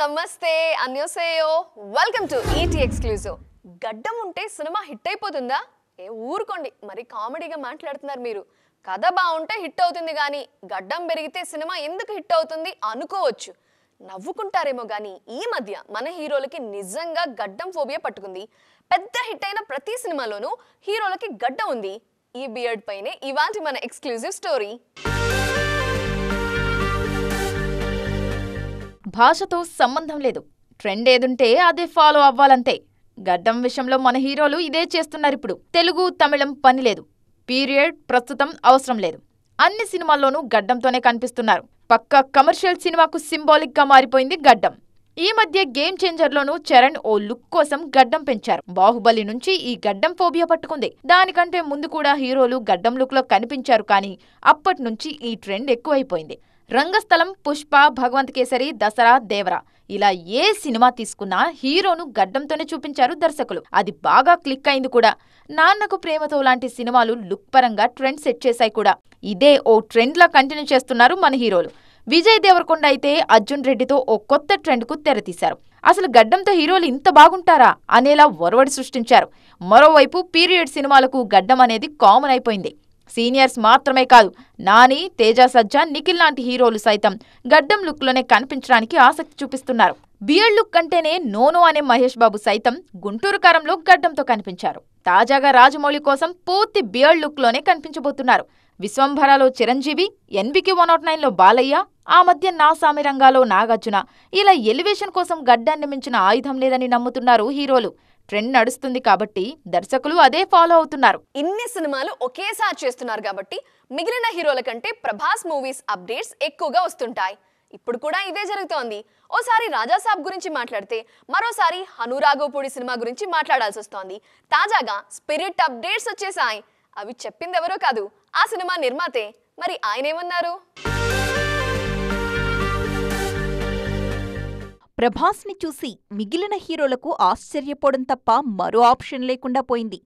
నమస్తే అన్యోసేయో welcome to ET exclusive. గడ్డం ఉంటే సినిమా హిట్ అయిపోతుందా? ఊరుకోండి, మరి కామెడీగా మాట్లాడుతున్నారు మీరు. కథ బాగుంటే హిట్ అవుతుంది కానీ గడ్డం పెరిగితే సినిమా ఎందుకు హిట్ అవుతుంది అనుకోవచ్చు, నవ్వుకుంటారేమో కానీ ఈ మధ్య మన హీరోలకి నిజంగా గడ్డం ఫోబియా పట్టుకుంది. పెద్ద హిట్ అయిన ప్రతి సినిమాలోనూ హీరోలకి గడ్డం ఉంది. ఈ బియర్డ్ పైనే ఇవాల్టి మన ఎక్స్క్లూజివ్ స్టోరీ. భాషతో సంబంధం లేదు, ట్రెండ్ ఏదుంటే అదే ఫాలో అవ్వాలంతే. గడ్డం విషయంలో మన హీరోలు ఇదే చేస్తున్నారు. ఇప్పుడు తెలుగు తమిళం పని లేదు, పీరియడ్ ప్రస్తుతం అవసరం లేదు, అన్ని సినిమాల్లోనూ గడ్డంతోనే కనిపిస్తున్నారు. పక్కా కమర్షియల్ సినిమాకు సింబాలిక్ గా మారిపోయింది గడ్డం. ఈ మధ్య గేమ్ చేంజర్లోనూ చరణ్ ఓ లుక్ కోసం గడ్డం పెంచారు. బాహుబలి నుంచి ఈ గడ్డం ఫోబియా పట్టుకుంది. దానికంటే ముందు కూడా హీరోలు గడ్డం లుక్ లో కనిపించారు, కానీ అప్పటి నుంచి ఈ ట్రెండ్ ఎక్కువైపోయింది. రంగస్థలం, పుష్ప, భగవంత్ కేసరి, దసరా, దేవరా ఇలా ఏ సినిమా తీసుకున్నా హీరోను గడ్డంతోనే చూపించారు దర్శకులు. అది బాగా క్లిక్ అయింది కూడా. నాన్నకు ప్రేమతో లాంటి సినిమాలు లుక్ పరంగా ట్రెండ్ సెట్ చేశాయి కూడా. ఇదే ఓ ట్రెండ్ లా కంటిన్యూ చేస్తున్నారు మన హీరోలు. విజయ్ దేవరకొండ అయితే అర్జున్ రెడ్డితో ఓ కొత్త ట్రెండ్ కు తెరతీశారు. అసలు గడ్డంతో హీరోలు ఇంత బాగుంటారా అనేలా ఒరవడి సృష్టించారు. మరోవైపు పీరియడ్ సినిమాలకు గడ్డం అనేది కామన్ అయిపోయింది. సీనియర్స్ మాత్రమే కాదు, నాని, తేజ సజ్జా, నిఖిల్ లాంటి హీరోలు సైతం గడ్డం లుక్ లోనే కనిపించడానికి ఆసక్తి చూపిస్తున్నారు. బియర్డ్ లుక్ అంటేనే నోనో అనే మహేష్ బాబు సైతం గుంటూరు కారంలో గడ్డంతో కనిపించారు. తాజాగా రాజమౌళి కోసం పూర్తి బియర్డ్ లుక్ లోనే కనిపించబోతున్నారు. విశ్వంభరలో చిరంజీవి, ఎన్బికి 109లో బాలయ్య, ఆ మధ్య నా సామిరంగాలో నాగార్జున ఇలా ఎలివేషన్ కోసం గడ్డాన్ని మించిన ఆయుధం లేదని నమ్ముతున్నారు హీరోలు. ట్రెండ్ నడుస్తుంది కాబట్టి దర్శకులు అదే ఫాలో అవుతున్నారు. ఇన్ని సినిమాలు ఒకేసారి చేస్తున్నారు కాబట్టి మిగిలిన హీరోల కంటే ప్రభాస్ మూవీస్ అప్డేట్స్ ఎక్కువగా వస్తుంటాయి. ఇప్పుడు కూడా ఇదే జరుగుతోంది. ఓసారి రాజాసాబ్ గురించి మాట్లాడితే మరోసారి హనురాఘోపూడి సినిమా గురించి మాట్లాడాల్సి వస్తోంది. తాజాగా స్పిరిట్ అప్డేట్స్ వచ్చేసాయి. అవి చెప్పింది ఎవరో కాదు, ఆ సినిమా నిర్మాతే. మరి ఆయనేమన్నారు? ప్రభాస్ని చూసి మిగిలిన హీరోలకు ఆశ్చర్యపోవడం తప్ప మరో ఆప్షన్ లేకుండా పోయింది.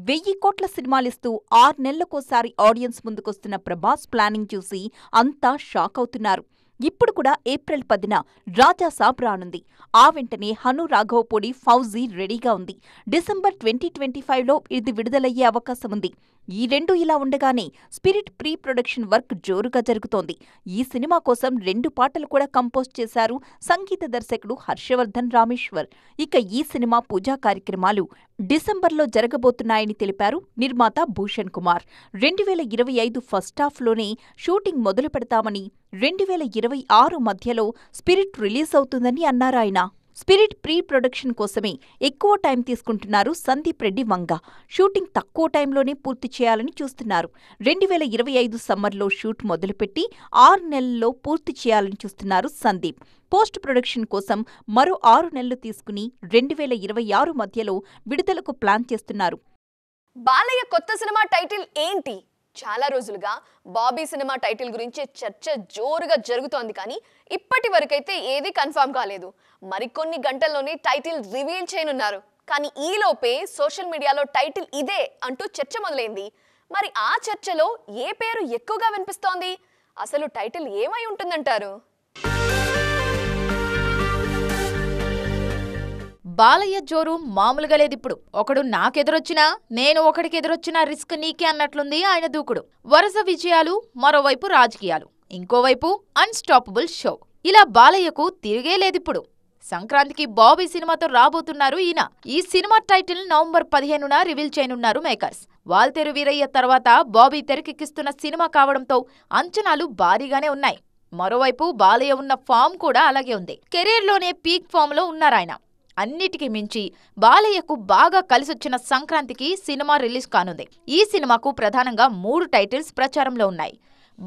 1000 కోట్ల సినిమాలిస్తూ 6 నెలలకోసారి ఆడియన్స్ ముందుకొస్తున్న ప్రభాస్ ప్లానింగ్ చూసి అంతా షాక్ అవుతున్నారు. ఇప్పుడు కూడా ఏప్రిల్ 10న రాజాసాబ్ రానుంది. ఆ వెంటనే హను రాఘవపూడి, ఫౌజీ రెడీగా ఉంది. డిసెంబర్ 2025లో ఇది విడుదలయ్యే అవకాశం ఉంది. ఈ రెండు ఇలా ఉండగానే స్పిరిట్ ప్రీ ప్రొడక్షన్ వర్క్ జోరుగా జరుగుతోంది. ఈ సినిమా కోసం 2 పాటలు కూడా కంపోజ్ చేశారు సంగీత దర్శకుడు హర్షవర్ధన్ రామేశ్వర్. ఇక ఈ సినిమా పూజా కార్యక్రమాలు డిసెంబర్లో జరగబోతున్నాయని తెలిపారు నిర్మాత భూషణ్ కుమార్. 2025 ఫస్టాఫ్లోనే షూటింగ్ మొదలు పెడతామని, 2026 మధ్యలో స్పిరిట్ రిలీజ్ అవుతుందని అన్నారాయన. స్పిరిట్ ప్రీ ప్రొడక్షన్ కోసమే ఎక్కువ టైం తీసుకుంటున్నారు సందీప్ రెడ్డి వంగ. షూటింగ్ తక్కువ టైంలోనే పూర్తి చేయాలని చూస్తున్నారు. 2025 సమ్మర్లో షూట్ మొదలుపెట్టి 6 నెలల్లో పూర్తి చేయాలని చూస్తున్నారు సందీప్. పోస్ట్ ప్రొడక్షన్ కోసం మరో 6 నెలలు తీసుకుని 2026 మధ్యలో విడుదలకు ప్లాన్ చేస్తున్నారు. బాలయ్య కొత్త సినిమా టైటిల్ ఏంటి? చాలా రోజులుగా బాబీ సినిమా టైటిల్ గురించి చర్చ జోరుగా జరుగుతోంది, కానీ ఇప్పటి వరకైతే ఏది కన్ఫర్మ్ కాలేదు. మరికొన్ని గంటల్లోనే టైటిల్ రివీల్ చేయనున్నారు. కానీ ఈలోపే సోషల్ మీడియాలో టైటిల్ ఇదే అంటూ చర్చ మొదలైంది. మరి ఆ చర్చలో ఏ పేరు ఎక్కువగా వినిపిస్తోంది? అసలు టైటిల్ ఏమై ఉంటుందంటారు? బాలయ్య జోరు మామూలుగా లేదిప్పుడు. ఒకడు నాకెదురొచ్చినా, నేను ఒకడికి ఎదురొచ్చినా రిస్క్ నీకే అన్నట్లుంది ఆయన దూకుడు. వరుస విజయాలు, మరోవైపు రాజకీయాలు, ఇంకోవైపు అన్స్టాపబుల్ షో. ఇలా బాలయ్యకు తిరిగే లేదిప్పుడు. సంక్రాంతికి బాబీ సినిమాతో రాబోతున్నారు ఈయన. ఈ సినిమా టైటిల్ నవంబర్ 15న రివీల్ చేయనున్నారు మేకర్స్. వాల్తేరు వీరయ్య తర్వాత బాబీ తెరకెక్కిస్తున్న సినిమా కావడంతో అంచనాలు భారీగానే ఉన్నాయి. మరోవైపు బాలయ్య ఉన్న ఫామ్ కూడా అలాగే ఉంది. కెరీర్లోనే పీక్ ఫామ్ లో ఉన్నారాయన. అన్నిటికీ మించి బాలయ్యకు బాగా కలిసొచ్చిన సంక్రాంతికి సినిమా రిలీజ్ కానుంది. ఈ సినిమాకు ప్రధానంగా 3 టైటిల్స్ ప్రచారంలో ఉన్నాయి.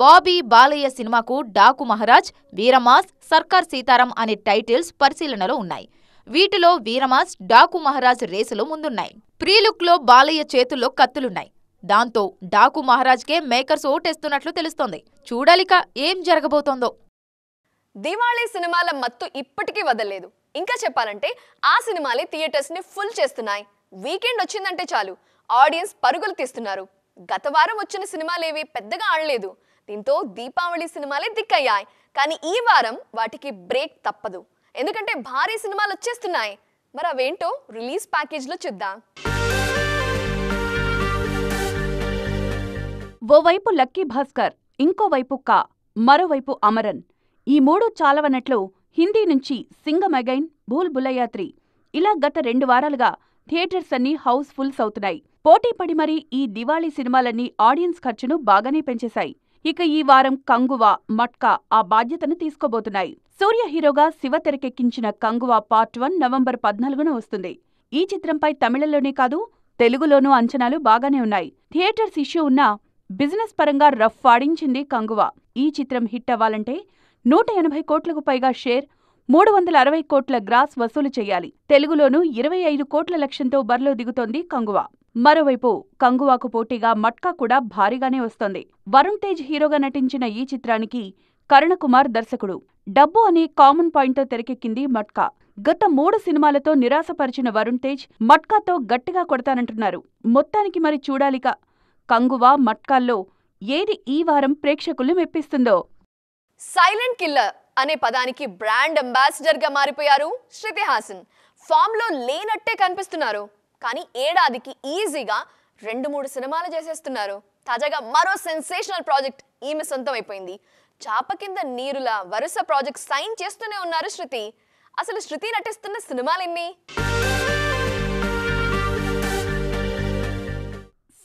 బాబీ, బాలయ్య సినిమాకు డాకు మహారాజ్, వీరమాస్, సర్కార్ సీతారాం అనే టైటిల్స్ పరిశీలనలో ఉన్నాయి. వీటిలో వీరమాస్, డాకు మహారాజ్ రేసులో ముందున్నాయి. ప్రీలుక్ లో బాలయ్య చేతుల్లో కత్తులున్నాయి. దాంతో డాకు మహారాజ్కే మేకర్స్ ఓటేస్తున్నట్లు తెలుస్తోంది. చూడాలిక ఏం జరగబోతోందో. దివాళీ సినిమాల మత్తు ఇప్పటికీ వదలలేదు. ఇంకా చెప్పాలంటే ఆ సినిమాలే థియేటర్స్ ని ఫుల్ చేస్తున్నాయి. వీకెండ్ వచ్చిందంటే చాలు ఆడియన్స్ పరుగులు తీస్తున్నారు. గత వారం వచ్చిన సినిమాలేవి పెద్దగా ఆడలేదు. దీంతో దీపావళి సినిమాలే దిక్కయ్యాయి. కానీ ఈ వారం వాటికి బ్రేక్ తప్పదు. ఎందుకంటే భారీ సినిమాలు వచ్చేస్తున్నాయి. మరి అవేంటో రిలీజ్ ప్యాకేజ్లో చూద్దాం. ఓవైపు లక్కీ భాస్కర్, ఇంకోవైపు కా, మరోవైపు అమరన్. ఈ మూడు చాలవనట్లు హిందీ నుంచి సింగమగైన్, భూల్ భులయ్యా 3 ఇలా గత 2 వారాలుగా థియేటర్స్ అన్నీ హౌస్ ఫుల్స్ అవుతున్నాయి. పోటీపడి మరీ ఈ దివాళీ సినిమాలన్నీ ఆడియన్స్ ఖర్చును బాగానే పెంచేశాయి. ఇక ఈ వారం కంగువా, మట్కా ఆ బాధ్యతను తీసుకోబోతున్నాయి. సూర్య హీరోగా శివ తెరకెక్కించిన కంగువా పార్ట్ 1 నవంబర్ 14న వస్తుంది. ఈ చిత్రంపై తమిళంలోనే కాదు తెలుగులోనూ అంచనాలు బాగానే ఉన్నాయి. థియేటర్స్ ఇష్యూ ఉన్నా బిజినెస్ పరంగా రఫ్ ఆడించింది కంగువా. ఈ చిత్రం హిట్ అవ్వాలంటే 180 కోట్లకు పైగా షేర్, 360 కోట్ల గ్రాస్ వసూలు చేయాలి. తెలుగులోనూ 25 కోట్ల లక్ష్యంతో బరిలో దిగుతోంది కంగువా. మరోవైపు కంగువాకు పోటీగా మట్కా కూడా భారీగానే వస్తోంది. వరుణ్ తేజ్ హీరోగా నటించిన ఈ చిత్రానికి కరుణకుమార్ దర్శకుడు. డబ్బు అనే కామన్ పాయింట్తో తెరకెక్కింది మట్కా. గత 3 సినిమాలతో నిరాశపరిచిన వరుణ్ తేజ్ మట్కాతో గట్టిగా కొడతానంటున్నారు. మొత్తానికి మరి చూడాలిక కంగువా, మట్కాల్లో ఏది ఈ వారం ప్రేక్షకులు మెప్పిస్తుందో. సైలెంట్ కిల్లర్ అనే పదానికి బ్రాండ్ అంబాసిడర్ గా మారిపోయారు శృతి హాసన్. ఫామ్ లో లేనట్టే కనిపిస్తున్నారు, కానీ ఏడాదికి ఈజీగా 2-3 సినిమాలు చేసేస్తున్నారు. తాజాగా మరో సెన్సేషనల్ ప్రాజెక్ట్ ఈమె సొంతం అయిపోయింది. చాప కింద నీరులా వరుస ప్రాజెక్ట్ సైన్ చేస్తూనే ఉన్నారు శృతి. అసలు శృతి నటిస్తున్న సినిమాలెన్ని?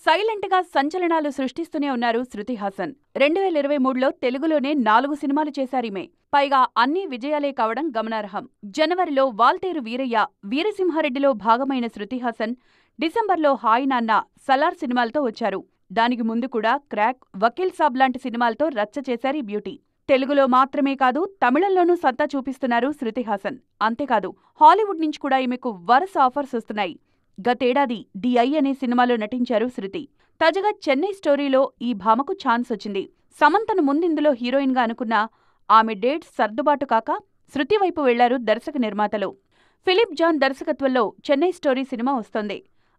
సైలెంట్ గా సంచలనాలు సృష్టిస్తూనే ఉన్నారు శృతి హాసన్. 2023లో తెలుగులోనే 4 సినిమాలు చేశారీమే. పైగా అన్నీ విజయాలే కావడం గమనార్హం. జనవరిలో వాల్తేరు వీరయ్య, వీరసింహారెడ్డిలో భాగమైన శృతి హాసన్ డిసెంబర్లో హాయ్ నాన్న, సలార్ సినిమాలతో వచ్చారు. దానికి ముందు కూడా క్రాక్, వకీల్ సాబ్ లాంటి సినిమాలతో రచ్చ చేశారీ బ్యూటీ. తెలుగులో మాత్రమే కాదు తమిళంలోనూ సత్తా చూపిస్తున్నారు శృతి హాసన్. అంతేకాదు హాలీవుడ్ నుంచి కూడా ఈమెకు వరుస ఆఫర్స్ వస్తున్నాయి. గతేడాది ది ఐ అనే సినిమాలో నటించారు శృతి. తాజాగా చెన్నై స్టోరీలో ఈ భామకు ఛాన్స్ వచ్చింది. సమంతను ముందిందులో హీరోయిన్గా అనుకున్నా ఆమె డేట్స్ సర్దుబాటు కాక శృతి వైపు వెళ్లారు దర్శక నిర్మాతలు. ఫిలిప్ జాన్ దర్శకత్వంలో చెన్నై స్టోరీ సినిమా వస్తోంది.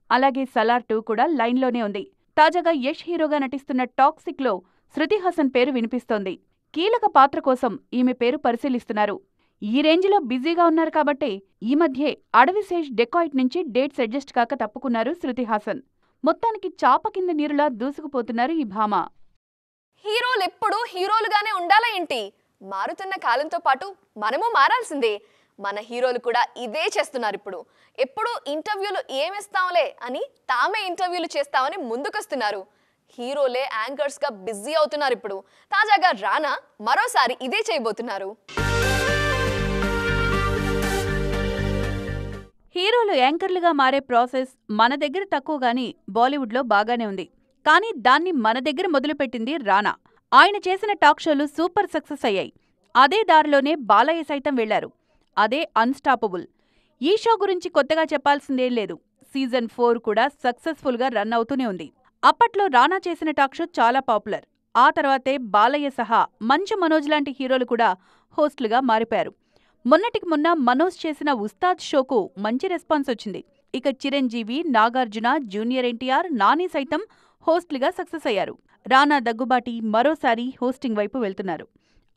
అలాగే సలార్ 2 కూడా లైన్లోనే ఉంది. తాజాగా యష్ హీరోగా నటిస్తున్న టాక్సిక్లో శృతి హాసన్ పేరు వినిపిస్తోంది. కీలక పాత్ర కోసం ఈమె పేరు పరిశీలిస్తున్నారు. ఈ రేంజ్లో బిజీగా ఉన్నారు కాబట్టే ఈ మధ్యే అడవిశేష్ డెకాయిట్ నుంచి డేట్స్ అడ్జస్ట్ కాక తప్పుకున్నారు శృతి హాసన్. మొత్తానికి చాప కింద నీరులా దూసుకుపోతున్నారు ఈ భామ. హీరోలు ఎప్పుడూ హీరోలుగానే ఉండాలా ఏంటి? మారుతున్న కాలంతో పాటు మనము మారాల్సిందే. మన హీరోలు కూడా ఇదే చేస్తున్నారు ఇప్పుడు. ఎప్పుడూ ఇంటర్వ్యూలు ఏమిస్తాంలే అని తామే ఇంటర్వ్యూలు చేస్తామని ముందుకొస్తున్నారు. హీరోలే యాంకర్స్గా బిజీ అవుతున్నారు ఇప్పుడు. తాజాగా రానా మరోసారి ఇదే చేయబోతున్నారు. హీరోలు యాంకర్లుగా మారే ప్రాసెస్ మన దగ్గర తక్కువగాని బాలీవుడ్లో బాగానే ఉంది. కానీ దాన్ని మన దగ్గర మొదలుపెట్టింది రానా. ఆయన చేసిన టాక్ షోలు సూపర్ సక్సెస్ అయ్యాయి. అదే దారిలోనే బాలయ్య సైతం వెళ్లారు. అదే అన్స్టాపబుల్. ఈ షో గురించి కొత్తగా చెప్పాల్సిందేం లేదు. సీజన్ 4 కూడా సక్సెస్ఫుల్గా రన్ అవుతూనే ఉంది. అప్పట్లో రానా చేసిన టాక్ షో చాలా పాపులర్. ఆ తర్వాతే బాలయ్య సహా మంచు మనోజ్ లాంటి హీరోలు కూడా హోస్టులుగా మారిపోయారు. మొన్నటికి మొన్న మనోజ్ చేసిన ఉస్తాద్ షోకు మంచి రెస్పాన్స్ వచ్చింది. ఇక చిరంజీవి, నాగార్జున, జూనియర్ ఎన్టీఆర్, నాని సైతం హోస్టులుగా సక్సెస్ అయ్యారు. రానా దగ్గుబాటి మరోసారి హోస్టింగ్ వైపు వెళ్తున్నారు.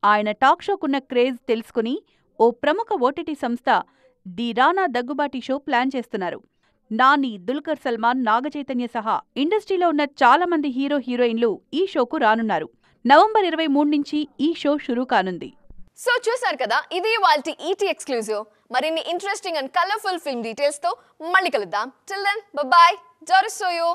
ఆయన టాక్ షోకున్న క్రేజ్ తెలుసుకుని ఓ ప్రముఖ ఓటీటీ సంస్థ the Rana Daggubati show plan చేస్తున్నారు. నాని, దుల్కర్ సల్మాన్, నాగచైతన్య సహా ఇండస్ట్రీలో ఉన్న చాలా మంది హీరో హీరోయిన్లు ఈ షోకు రానున్నారు. నవంబర్ 23 నుంచి ఈ షో షురూ కానుంది. సో చూసారు కదా, ఇది ఇవాల్టి ఈటీ ఎక్స్క్లూజివ్. మరిన్ని interesting and colourful film details తో మళ్ళీ కలుద్దాం. Till then bye bye. జోరుసోయో.